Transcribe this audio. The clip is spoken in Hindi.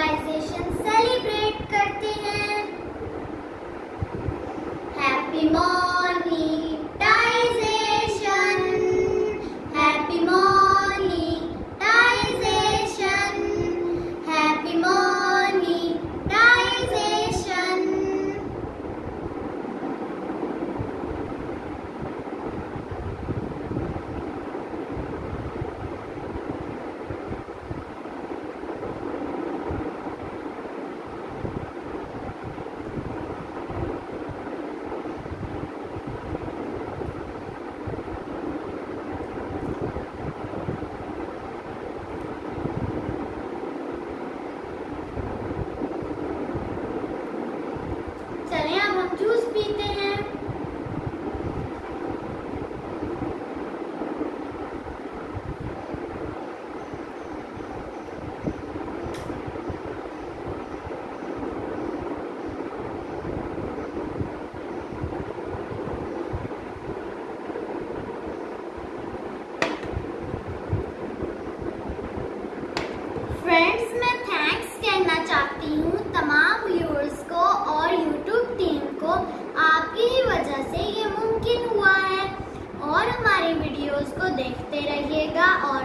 मॉनिटाइजेशन सेलिब्रेट करते हैं। Happy monetization, happy monetization, happy monetization. चलें अब हम जूस पीते हैं। फ्रेंड्स, मैं थैंक्स कहना चाहती हूँ तमाम व्यूअर्स को और यूट्यूब टीम को। आपकी ही वजह से ये मुमकिन हुआ है और हमारी वीडियोस को देखते रहिएगा और